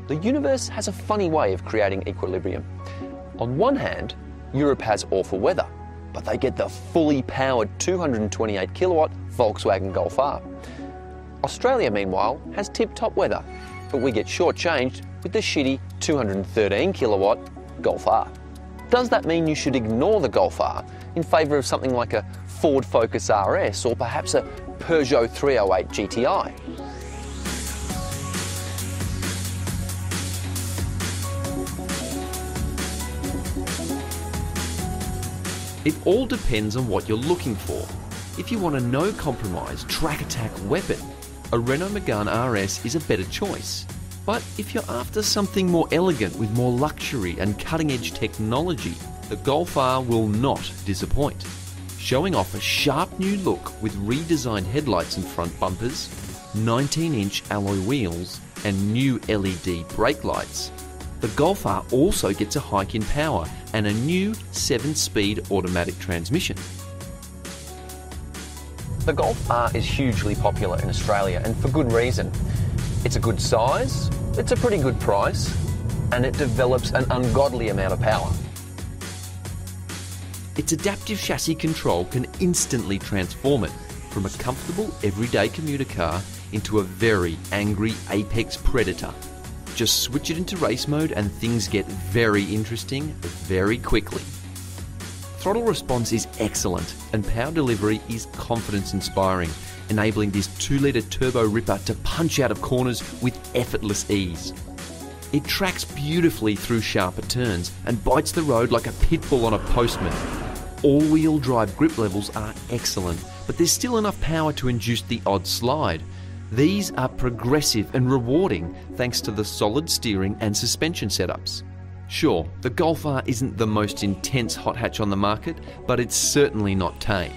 The universe has a funny way of creating equilibrium. On one hand, Europe has awful weather, but they get the fully powered 228 kilowatt Volkswagen Golf R. Australia, meanwhile, has tip-top weather, but we get shortchanged with the shitty 213 kilowatt Golf R. Does that mean you should ignore the Golf R in favour of something like a Ford Focus RS or perhaps a Peugeot 308 GTI? It all depends on what you're looking for. If you want a no-compromise track-attack weapon, a Renault Megane RS is a better choice. But if you're after something more elegant with more luxury and cutting-edge technology, the Golf R will not disappoint. Showing off a sharp new look with redesigned headlights and front bumpers, 19-inch alloy wheels and new LED brake lights, the Golf R also gets a hike in power and a new 7-speed automatic transmission. The Golf R is hugely popular in Australia, and for good reason. It's a good size, it's a pretty good price, and it develops an ungodly amount of power. Its adaptive chassis control can instantly transform it from a comfortable everyday commuter car into a very angry apex predator. Just switch it into race mode and things get very interesting very quickly. Throttle response is excellent and power delivery is confidence inspiring, enabling this 2-litre turbo ripper to punch out of corners with effortless ease. It tracks beautifully through sharper turns and bites the road like a pit bull on a postman. All-wheel drive grip levels are excellent, but there's still enough power to induce the odd slide. These are progressive and rewarding thanks to the solid steering and suspension setups. Sure, the Golf R isn't the most intense hot hatch on the market, but it's certainly not tame.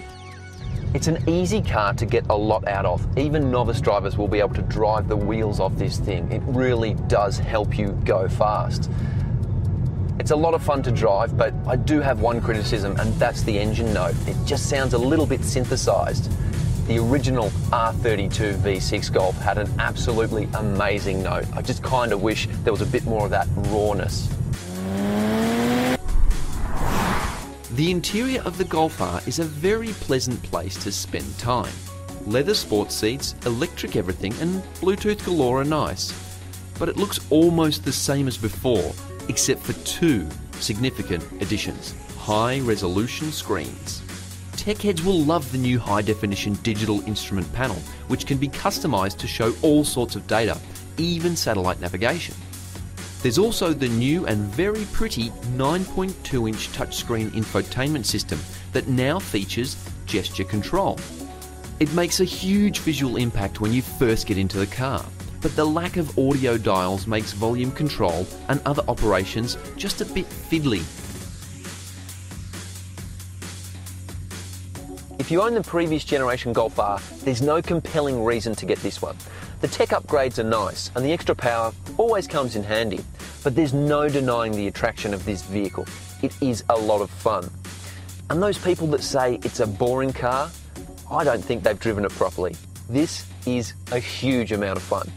It's an easy car to get a lot out of. Even novice drivers will be able to drive the wheels off this thing. It really does help you go fast. It's a lot of fun to drive, but I do have one criticism, and that's the engine note. It just sounds a little bit synthesized. The original R32 V6 Golf had an absolutely amazing note. I just kind of wish there was a bit more of that rawness. The interior of the Golf R is a very pleasant place to spend time. Leather sports seats, electric everything, and Bluetooth galore are nice. But it looks almost the same as before, except for 2 significant additions: high-resolution screens. Tech heads will love the new high-definition digital instrument panel, which can be customised to show all sorts of data, even satellite navigation. There's also the new and very pretty 9.2-inch touchscreen infotainment system that now features gesture control. It makes a huge visual impact when you first get into the car, but the lack of audio dials makes volume control and other operations just a bit fiddly. If you own the previous generation Golf R, there's no compelling reason to get this one. The tech upgrades are nice, and the extra power always comes in handy, but there's no denying the attraction of this vehicle. It is a lot of fun. And those people that say it's a boring car, I don't think they've driven it properly. This is a huge amount of fun.